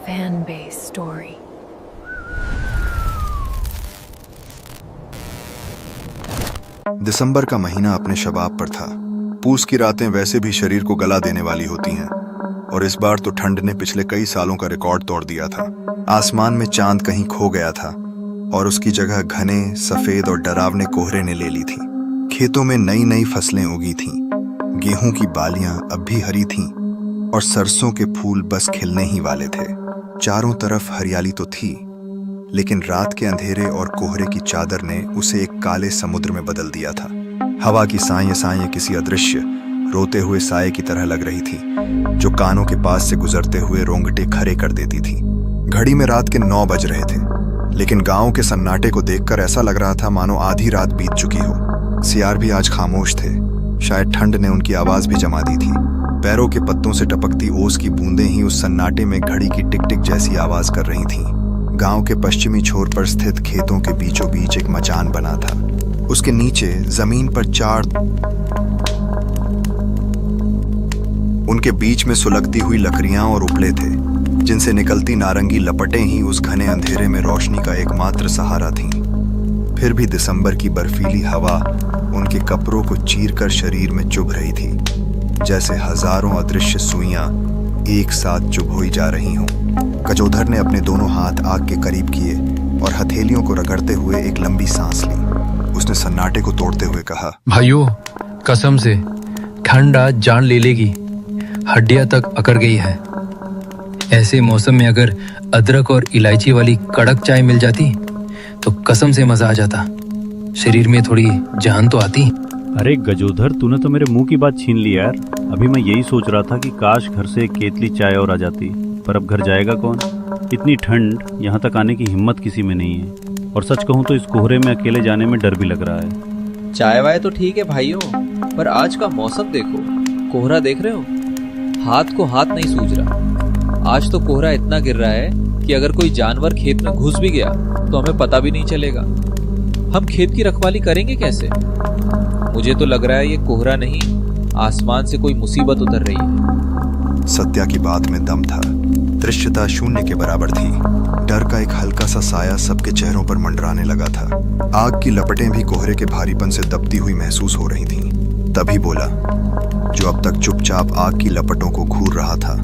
fan base story. दिसंबर का महीना अपने शबाब पर था। पूस की रातें वैसे भी शरीर को गला देने वाली होती हैं, और इस बार तो ठंड ने पिछले कई सालों का रिकॉर्ड तोड़ दिया था। आसमान में चांद कहीं खो गया था और उसकी जगह घने, सफेद और डरावने कोहरे ने ले ली थी। खेतों में नई नई फसलें उगी थीं। गेहूं की बालियां अब भी हरी थीं और सरसों के फूल बस खिलने ही वाले थे। चारों तरफ हरियाली तो थी, लेकिन रात के अंधेरे और कोहरे की चादर ने उसे एक काले समुद्र में बदल दिया था। हवा की साएं साएं किसी अदृश्य रोते हुए साए की तरह लग रही थी, जो कानों के पास से गुजरते हुए रोंगटे खड़े कर देती थी। घड़ी में रात के 9 बज रहे थे, लेकिन गांव के सन्नाटे को देखकर ऐसा लग रहा था मानो आधी रात बीत चुकी हो। सियार भी आज खामोश थे। शायद ठंड ने उनकी आवाज भी जमा दी थी। पैरों के पत्तों से टपकती ओस की बूंदें ही उस सन्नाटे में घड़ी की टिक टिक जैसी आवाज कर रही थीं। गांव के पश्चिमी छोर पर स्थित खेतों के बीचों बीच एक मचान बना था। उसके नीचे जमीन पर 4 उनके बीच में सुलगती हुई लकड़ियां और उपले थे, जिनसे निकलती नारंगी लपटें ही उस घने अंधेरे में रोशनी का एकमात्र सहारा थीं। फिर भी दिसंबर की बर्फीली हवा उनके कपड़ों को चीरकर शरीर में चुभ रही थी, जैसे हजारों अदृश्य सुइयां एक साथ चुभोई जा रही हों। गजोधर ने अपने दोनों हाथ आग के करीब किए और हथेलियों को रगड़ते हुए एक लंबी सांस ली। उसने सन्नाटे को तोड़ते हुए कहा, भाइयों, कसम से ठंड आज जान ले लेगी। हड्डियां तक अकड़ गई है। ऐसे मौसम में अगर अदरक और इलायची वाली कड़क चाय मिल जाती तो कसम से मजा आ जाता। शरीर में थोड़ी जान तो आती। अरे गजोधर, तूने तो मेरे मुंह की बात छीन ली यार। अभी मैं यही सोच रहा था कि काश घर से एक केतली चाय और आ जाती, पर अब घर जाएगा कौन? इतनी ठंड, यहाँ तक आने की हिम्मत किसी में नहीं है। और सच कहूँ तो इस कोहरे में अकेले जाने में डर भी लग रहा है। चाय वाय तो ठीक है भाइयों, पर आज का मौसम देखो, कोहरा देख रहे हो? हाथ को हाथ नहीं सूझ रहा। आज तो कोहरा इतना गिर रहा है कि अगर कोई जानवर खेत में घुस भी गया तो हमें पता भी नहीं चलेगा। हम खेत की रखवाली करेंगे कैसे? मुझे तो लग रहा है ये कोहरा नहीं, आसमान से कोई मुसीबत उतर रही है। सत्या की बात में दम था। दृश्यता शून्य के बराबर थी। डर का एक हल्का सा साया सबके चेहरों पर मंडराने लगा था। आग की लपटें भी कोहरे के भारीपन से दबती हुई महसूस हो रही थीं। तभी बोला, जो अब तक चुपचाप आग की लपटों को घूर रहा था,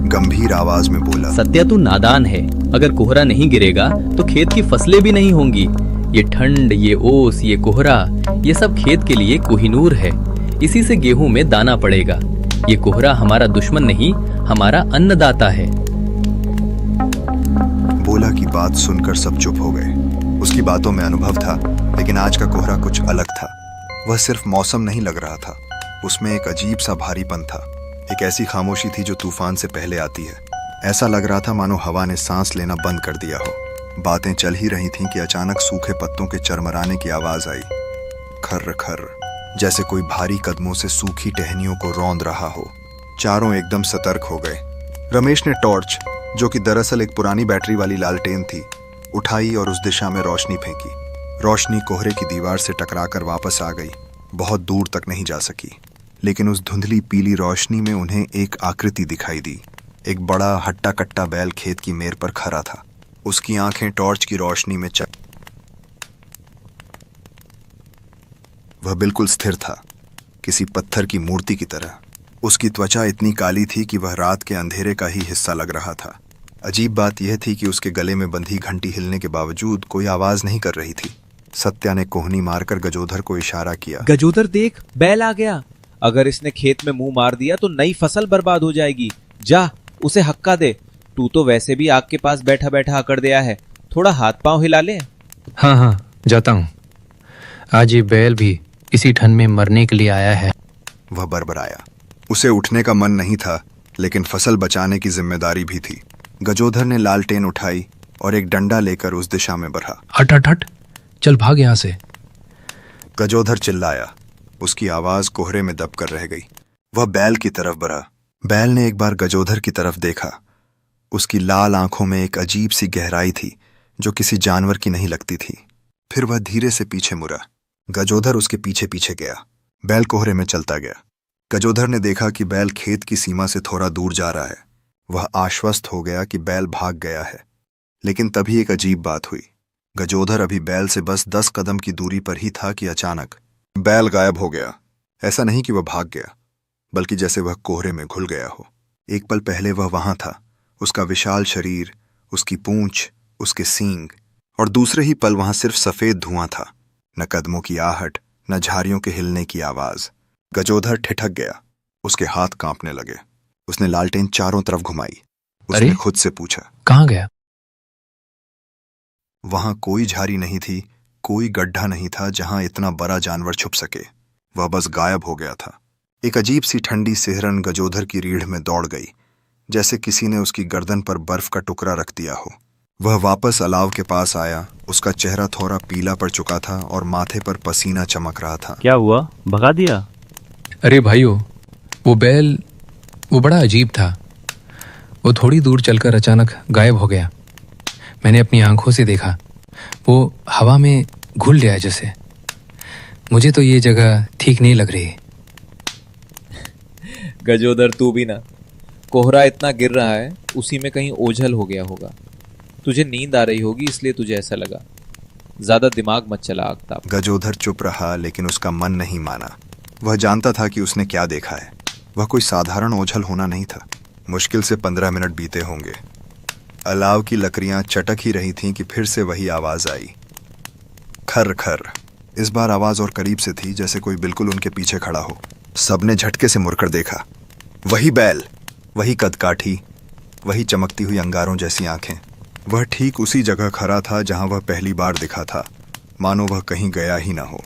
गंभीर आवाज में बोला, सत्या तू नादान है। अगर कोहरा नहीं गिरेगा तो खेत की फसलें भी नहीं होंगी। ये ठंड, ये ओस, ये कोहरा, ये सब खेत के लिए कोहिनूर है। इसी से गेहूं में दाना पड़ेगा। ये कोहरा हमारा दुश्मन नहीं, हमारा अन्नदाता है। बोला की बात सुनकर सब चुप हो गए। उसकी बातों में अनुभव था, लेकिन आज का कोहरा कुछ अलग था। वह सिर्फ मौसम नहीं लग रहा था, उसमें एक अजीब सा भारीपन था। एक ऐसी खामोशी थी जो तूफान से पहले आती है। ऐसा लग रहा था मानो हवा ने सांस लेना बंद कर दिया हो। बातें चल ही रही थीं कि अचानक सूखे पत्तों के चरमराने की आवाज आई। खर्र खर्र, जैसे कोई भारी कदमों से सूखी टहनियों को रौंद रहा हो। चारों एकदम सतर्क हो गए। रमेश ने टॉर्च, जो कि दरअसल एक पुरानी बैटरी वाली लालटेन थी, उठाई और उस दिशा में रोशनी फेंकी। रोशनी कोहरे की दीवार से टकराकर वापस आ गई। बहुत दूर तक नहीं जा सकी, लेकिन उस धुंधली पीली रोशनी में उन्हें एक आकृति दिखाई दी। एक बड़ा हट्टा कट्टा बैल खेत की मेर पर खड़ा था। उसकी आंखें टॉर्च की रोशनी में वह बिल्कुल स्थिर था, किसी पत्थर की मूर्ति की तरह। उसकी त्वचा इतनी काली थी कि वह रात के अंधेरे का ही हिस्सा लग रहा था। अजीब बात यह थी कि उसके गले में बंधी घंटी हिलने के बावजूद कोई आवाज नहीं कर रही थी। सत्या ने कोहनी मारकर गजोधर को इशारा किया। गजोधर देख, बैल आ गया। अगर इसने खेत में मुंह मार दिया तो नई फसल बर्बाद हो जाएगी। जा, उसे हक्का दे। तू तो वैसे भी आग के पास बैठा बैठा अकड़ दिया है, थोड़ा हाथ पांव हिला ले। हाँ हाँ, जाता हूँ। आज ये बैल भी इसी ठंड में मरने के लिए आया है। वह बरबराया। उसे उठने का मन नहीं था, लेकिन फसल बचाने की जिम्मेदारी भी थी। गजोधर ने लालटेन उठाई और एक डंडा लेकर उस दिशा में बढ़ा। हट हट हट, चल भाग यहाँ से। गजोधर चिल्लाया। उसकी आवाज कोहरे में दबकर रह गई। वह बैल की तरफ बढ़ा। बैल ने एक बार गजोधर की तरफ देखा। उसकी लाल आंखों में एक अजीब सी गहराई थी जो किसी जानवर की नहीं लगती थी। फिर वह धीरे से पीछे मुड़ा। गजोधर उसके पीछे पीछे गया। बैल कोहरे में चलता गया। गजोधर ने देखा कि बैल खेत की सीमा से थोड़ा दूर जा रहा है। वह आश्वस्त हो गया कि बैल भाग गया है। लेकिन तभी एक अजीब बात हुई। गजोधर अभी बैल से बस 10 कदम की दूरी पर ही था कि अचानक बैल गायब हो गया। ऐसा नहीं कि वह भाग गया, बल्कि जैसे वह कोहरे में घुल गया हो। एक पल पहले वह वहां था, उसका विशाल शरीर, उसकी पूंछ, उसके सींग, और दूसरे ही पल वहां सिर्फ सफेद धुआं था। न कदमों की आहट, न झाड़ियों के हिलने की आवाज। गजोधर ठिठक गया, उसके हाथ कांपने लगे। उसने लालटेन चारों तरफ घुमाई। उसने अरे? खुद से पूछा। कहाँ गया? वहां कोई झाड़ी नहीं थी, कोई गड्ढा नहीं था जहां इतना बड़ा जानवर छुप सके। वह बस गायब हो गया था। एक अजीब सी ठंडी सिहरन गजोधर की रीढ़ में दौड़ गई, जैसे किसी ने उसकी गर्दन पर बर्फ का टुकड़ा रख दिया हो। वह वापस अलाव के पास आया। उसका चेहरा थोड़ा पीला पड़ चुका था और माथे पर पसीना चमक रहा था। क्या हुआ, भगा दिया? अरे भाइयों, वो बैल, वो बड़ा अजीब था। वो थोड़ी दूर चलकर अचानक गायब हो गया। मैंने अपनी आंखों से देखा। वो हवा में घुल गया जैसे। मुझे तो ये जगह ठीक नहीं लग रही। गजोदर तू भी ना, कोहरा इतना गिर रहा है, उसी में कहीं ओझल हो गया होगा। तुझे नींद आ रही होगी इसलिए तुझे ऐसा लगा। ज्यादा दिमाग मत चला आफ्ताब। गजोधर चुप रहा, लेकिन उसका मन नहीं माना। वह जानता था कि उसने क्या देखा है। वह कोई साधारण ओझल होना नहीं था। मुश्किल से 15 मिनट बीते होंगे। अलाव की लकड़ियां चटक ही रही थीं कि फिर से वही आवाज आई, खर खर। इस बार आवाज और करीब से थी, जैसे कोई बिल्कुल उनके पीछे खड़ा हो। सबने झटके से मुड़कर देखा। वही बैल, वही कदकाठी, वही चमकती हुई अंगारों जैसी आंखें। वह ठीक उसी जगह खड़ा था जहां वह पहली बार दिखा था, मानो वह कहीं गया ही ना हो।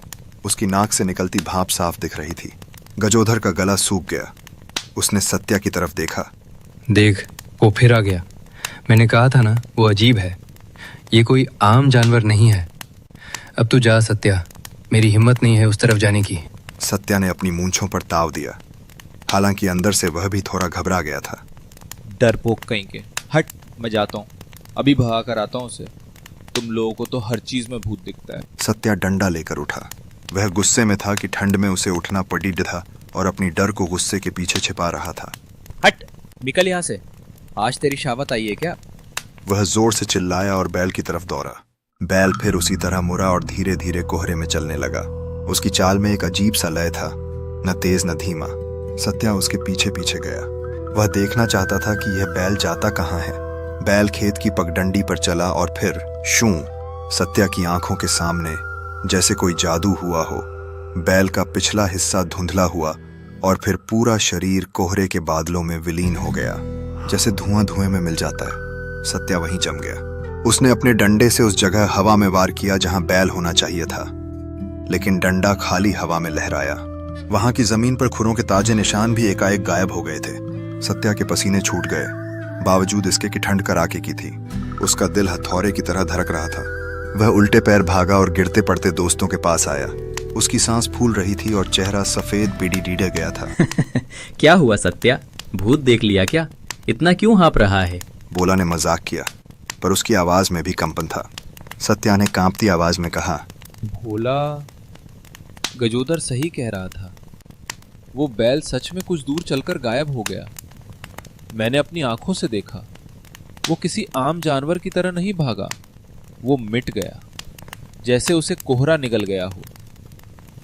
उसकी नाक से निकलती भाप साफ दिख रही थी। गजोधर का गला सूख गया। उसने सत्या की तरफ देखा। देख, वो फिर आ गया। मैंने कहा था ना, वो अजीब है। ये कोई आम जानवर नहीं है। अब तू जा सत्या, मेरी हिम्मत नहीं है उस तरफ जाने की। सत्या ने अपनी मूंछों पर ताव दिया। हालांकि अंदर से वह भी थोड़ा घबरा गया था। डरपोक कहीं के, हट, मैं जाता हूँ, अभी भगा कर आता हूँ उसे। तुम लोगों को तो हर चीज में भूत दिखता है। सत्या डंडा लेकर उठा। वह गुस्से में था कि ठंड में उसे उठना पड़ीड था और अपनी डर को गुस्से के पीछे छिपा रहा था। हट, निकल यहाँ से। आज तेरी शावत आई है क्या? वह जोर से चिल्लाया और बैल की तरफ दौड़ा। बैल फिर उसी तरह मुड़ा और धीरे धीरे कोहरे में चलने लगा। उसकी चाल में एक अजीब सा लय था, न तेज न धीमा। सत्या उसके पीछे पीछे गया। वह देखना चाहता था कि यह बैल जाता कहाँ है। बैल खेत की पगडंडी पर चला और फिर शू, सत्या की आंखों के सामने जैसे कोई जादू हुआ हो। बैल का पिछला हिस्सा धुंधला हुआ और फिर पूरा शरीर कोहरे के बादलों में विलीन हो गया, जैसे धुआं धुएं में मिल जाता है। सत्या वहीं जम गया। उसने अपने डंडे से उस जगह हवा में वार किया जहां बैल होना चाहिए था, लेकिन डंडा खाली हवा में लहराया। वहां की जमीन पर खुरों के ताजे निशान भी एकाएक गायब हो गए थे। सत्या के पसीने छूट गए, बावजूद इसके कि ठंड कड़ाके की थी। उसका दिल हथौरे की तरह धड़क रहा था। वह उल्टे पैर भागा और गिरते पड़ते दोस्तों के पास आया। उसकी सांस फूल रही थी और चेहरा सफेद बीड़ी डीडे गया था। क्या हुआ सत्या, भूत देख लिया क्या? इतना क्यों हाँप रहा है? बोला ने मजाक किया, पर उसकी आवाज में भी कंपन था। सत्या ने कांपती आवाज में कहा, भोला, गजोदर सही कह रहा था। वो बैल सच में कुछ दूर चलकर गायब हो गया। मैंने अपनी आंखों से देखा। वो किसी आम जानवर की तरह नहीं भागा, वो मिट गया, जैसे उसे कोहरा निगल गया हो।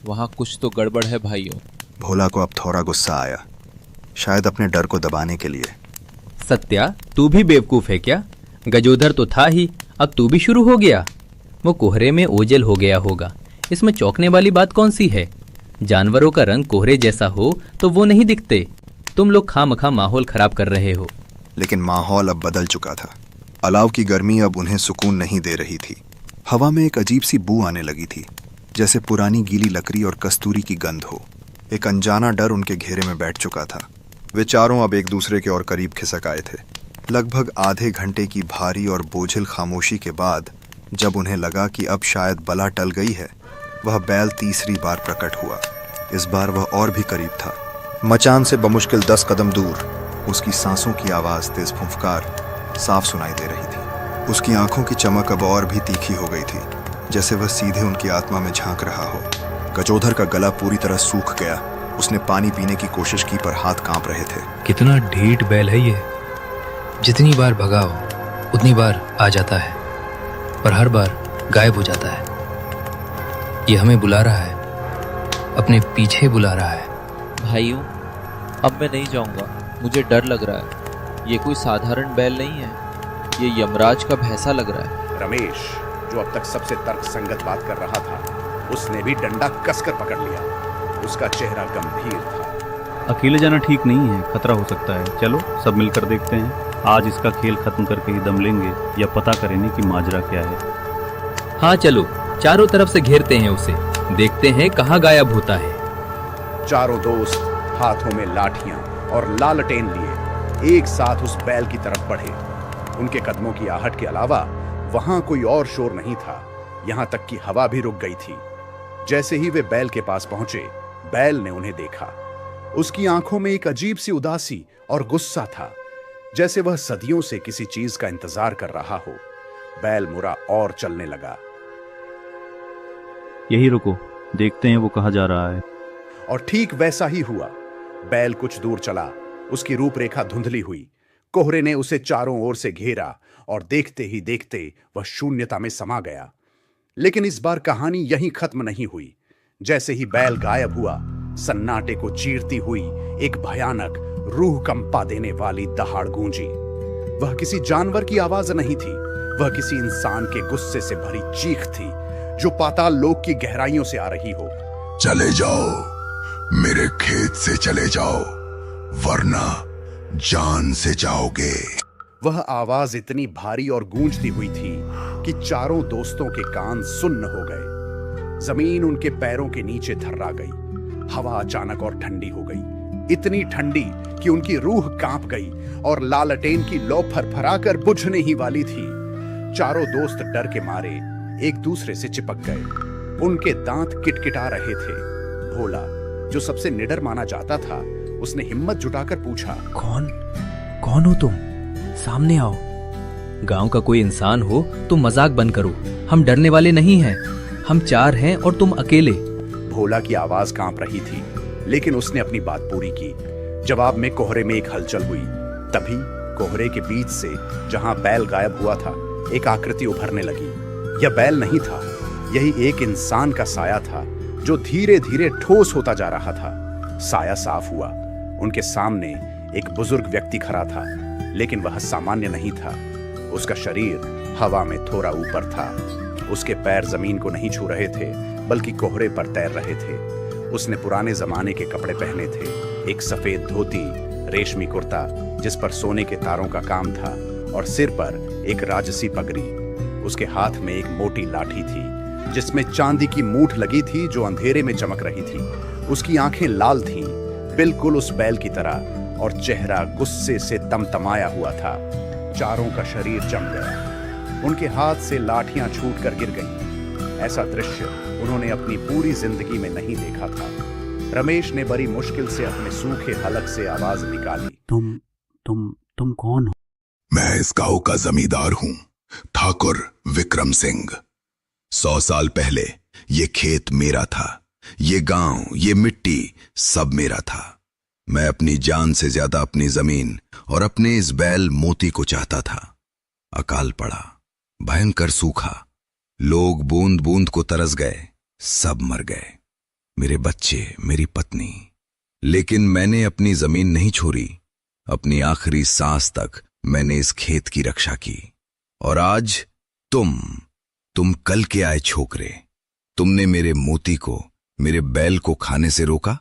वहां कुछ तो गड़बड़ है भाइयों। भोला को अब थोड़ा गुस्सा आया, शायद अपने डर को दबाने के लिए। सत्या, तू भी बेवकूफ है क्या? गजोधर तो था ही, अब तू भी शुरू हो गया। वो कोहरे में ओझल हो गया होगा, इसमें चौंकने वाली बात कौन सी है? जानवरों का रंग कोहरे जैसा हो तो वो नहीं दिखते। तुम लोग खामखा माहौल खराब कर रहे हो। लेकिन माहौल अब बदल चुका था। अलाव की गर्मी अब उन्हें सुकून नहीं दे रही थी। हवा में एक अजीब सी बू आने लगी थी, जैसे पुरानी गीली लकड़ी और कस्तूरी की गंध हो। एक अनजाना डर उनके घेरे में बैठ चुका था। वे चारों अब एक दूसरे के और करीब खिसक आए थे। लगभग आधे घंटे की भारी और बोझिल खामोशी के बाद जब उन्हें लगा कि अब शायद बला टल गई है, वह बैल तीसरी बार प्रकट हुआ। इस बार वह और भी करीब था, मचान से बमुश्किल 10 कदम दूर। उसकी सांसों की आवाज तेज फुंफकार साफ सुनाई दे रही थी। उसकी आंखों की चमक अब और भी तीखी हो गई थी, जैसे वह सीधे उनकी आत्मा में झांक रहा हो। गजोधर का गला पूरी तरह सूख गया। उसने पानी पीने की कोशिश की, पर हाथ कांप रहे थे। कितना ढीठ बैल है ये। जितनी बार भगाओ उतनी बार आ जाता है, पर हर बार गायब हो जाता है। ये हमें बुला रहा है, अपने पीछे बुला रहा है। भाइयों, अब मैं नहीं जाऊंगा, मुझे डर लग रहा है। ये कोई साधारण बैल नहीं है, ये यमराज का भैंसा लग रहा है। रमेश, जो अब तक सबसे तर्कसंगत बात कर रहा था, उसने भी डंडा कसकर पकड़ लिया। उसका चेहरा गंभीर था। अकेले जाना ठीक नहीं है, खतरा हो सकता है। चलो सब मिलकर देखते हैं। आज इसका खेल खत्म करके ही दम लेंगे, या पता करेंगे कि माजरा क्या है। हाँ चलो, चारों तरफ से घेरते हैं उसे, देखते हैं कहाँ गायब होता है। चारों दोस्त हाथों में लाठियां और लालटेन लिए एक साथ उस बैल की तरफ बढ़े। उनके कदमों की आहट के अलावा वहां कोई और शोर नहीं था, यहां तक कि हवा भी रुक गई थी। जैसे ही वे बैल के पास पहुंचे, बैल ने उन्हें देखा। उसकी आंखों में एक अजीब सी उदासी और गुस्सा था, जैसे वह सदियों से किसी चीज का इंतजार कर रहा हो। बैल मुड़ा और चलने लगा। यही रुको, देखते हैं वो कहाँ जा रहा है। और ठीक वैसा ही हुआ। बैल कुछ दूर चला, उसकी रूपरेखा धुंधली हुई। कोहरे ने उसे चारों ओर से घेरा और देखते ही देखते वह शून्यता में समा गया। लेकिन इस बार कहानी यहीं खत्म नहीं हुई। जैसे ही बैल गायब हुआ, सन्नाटे को चीरती हुई एक भयानक, रूह कंपा देने वाली दहाड़ गूंजी। वह किसी जानवर की आवाज नहीं थी, वह किसी इंसान के गुस्से से भरी चीख थी, जो पाताल लोक की गहराइयों से आ रही हो। चले जाओ, मेरे खेत से चले जाओ, वरना जान से जाओगे। वह आवाज इतनी भारी और गूंजती हुई थी कि चारों दोस्तों के कान सुन्न हो गए। जमीन उनके पैरों के नीचे थर्रा गई। हवा अचानक और ठंडी हो गई, इतनी ठंडी कि उनकी रूह कांप गई और लालटेन की लौ फरफराकर बुझने ही वाली थी। चारों दोस्त डर के मारे एक दूसरे से चिपक गए। उनके दांत किटकिटा रहे थे। भोला, जो सबसे निडर माना जाता था, उसने हिम्मत जुटाकर पूछा, कौन हो तुम? सामने आओ। गांव का कोई इंसान हो तो मजाक बंद करो, हम डरने वाले नहीं हैं। हम चार हैं और तुम अकेले। भोला की आवाज कांप रही थी, लेकिन उसने अपनी बात पूरी की। जवाब में कोहरे में एक हलचल हुई। तभी कोहरे के बीच से, जहां बैल गायब हुआ था, एक आकृति उभरने लगी। यह बैल नहीं था, यही एक इंसान का साया था, जो धीरे धीरे ठोस होता जा रहा था। साया साफ हुआ। उनके सामने एक बुजुर्ग व्यक्ति खड़ा था, लेकिन वह सामान्य नहीं था। उसका शरीर हवा में थोड़ा ऊपर था। उसके पैर जमीन को नहीं छू रहे थे, बल्कि कोहरे पर तैर रहे थे। उसने पुराने जमाने के कपड़े पहने थे, एक सफेद धोती, रेशमी कुर्ता जिस पर सोने के तारों का काम था, और सिर पर एक राजसी पगड़ी। उसके हाथ में एक मोटी लाठी थी, जिसमें चांदी की मूठ लगी थी, जो अंधेरे में चमक रही थी। उसकी आंखें लाल थीं, बिल्कुल उस बैल की तरह, और चेहरा गुस्से से तमतमाया हुआ था। चारों का शरीर जम गया। उनके हाथ से लाठियां छूटकर गिर गईं। ऐसा दृश्य उन्होंने अपनी पूरी जिंदगी में नहीं देखा था। रमेश ने बड़ी मुश्किल से अपने सूखे हलक से आवाज निकाली, तुम कौन हो? मैं इस गांव का जमींदार हूं, ठाकुर विक्रम सिंह। 100 साल पहले ये खेत मेरा था, ये गांव, ये मिट्टी सब मेरा था। मैं अपनी जान से ज्यादा अपनी जमीन और अपने इस बैल मोती को चाहता था। अकाल पड़ा, भयंकर सूखा, लोग बूंद बूंद को तरस गए, सब मर गए, मेरे बच्चे, मेरी पत्नी। लेकिन मैंने अपनी जमीन नहीं छोड़ी। अपनी आखिरी सांस तक मैंने इस खेत की रक्षा की। और आज तुम कल के आए छोकरे, तुमने मेरे मोती को, मेरे बैल को खाने से रोका,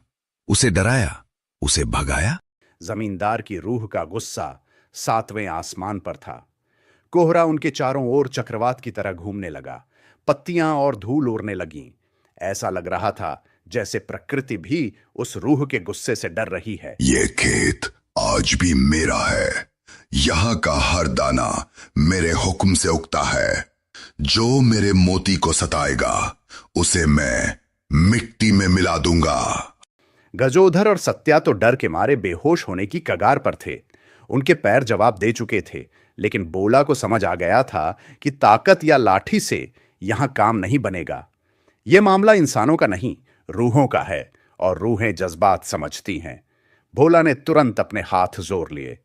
उसे डराया, उसे भगाया। जमींदार की रूह का गुस्सा 7वें आसमान पर था। कोहरा उनके चारों ओर चक्रवात की तरह घूमने लगा। पत्तियां और धूल उड़ने लगीं। ऐसा लग रहा था जैसे प्रकृति भी उस रूह के गुस्से से डर रही है। ये खेत आज भी मेरा है। यहां का हर दाना मेरे हुक्म से उगता है। जो मेरे मोती को सताएगा, उसे मैं मिट्टी में मिला दूंगा। गजोधर और सत्या तो डर के मारे बेहोश होने की कगार पर थे। उनके पैर जवाब दे चुके थे, लेकिन बोला को समझ आ गया था कि ताकत या लाठी से यहां काम नहीं बनेगा। यह मामला इंसानों का नहीं, रूहों का है, और रूहें जज्बात समझती हैं। भोला ने तुरंत अपने हाथ जोड़ लिए।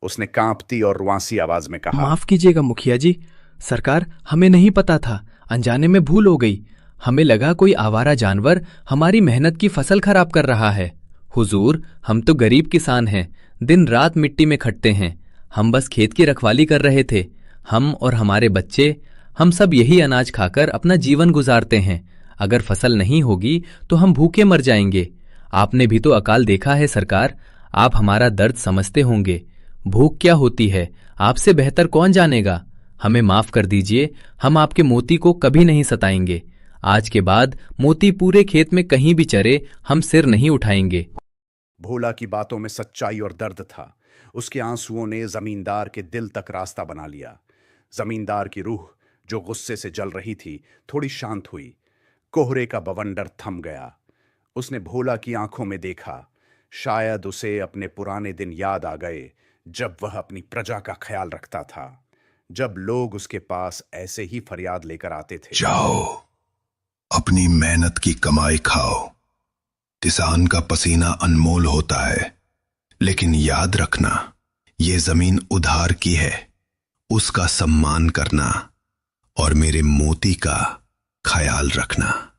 उसने कांपती और रुआंसी आवाज में कहा। माफ कीजिएगा मुखिया जी, सरकार हमें नहीं पता था, अनजाने में भूल हो गई। हमें लगा कोई आवारा जानवर हमारी मेहनत की फसल खराब कर रहा है। हुजूर, हम तो गरीब किसान हैं, दिन रात मिट्टी में खटते हैं। हम बस खेत की रखवाली कर रहे थे। हम और हमारे बच्चे, हम सब यही अनाज खाकर अपना जीवन गुजारते हैं। अगर फसल नहीं होगी तो हम भूखे मर जाएंगे। आपने भी तो अकाल देखा है सरकार, आप हमारा दर्द समझते होंगे। भूख क्या होती है आपसे बेहतर कौन जानेगा। हमें माफ कर दीजिए, हम आपके मोती को कभी नहीं सताएंगे। आज के बाद मोती पूरे खेत में कहीं भी चरे, हम सिर नहीं उठाएंगे। भोला की बातों में सच्चाई और दर्द था। उसके आंसुओं ने जमींदार के दिल तक रास्ता बना लिया। जमींदार की रूह, जो गुस्से से जल रही थी, थोड़ी शांत हुई। कोहरे का बवंडर थम गया। उसने भोला की आंखों में देखा। शायद उसे अपने पुराने दिन याद आ गए, जब वह अपनी प्रजा का ख्याल रखता था, जब लोग उसके पास ऐसे ही फरियाद लेकर आते थे। जाओ, अपनी मेहनत की कमाई खाओ। किसान का पसीना अनमोल होता है, लेकिन याद रखना, ये जमीन उधार की है। उसका सम्मान करना और मेरे मोती का ख्याल रखना।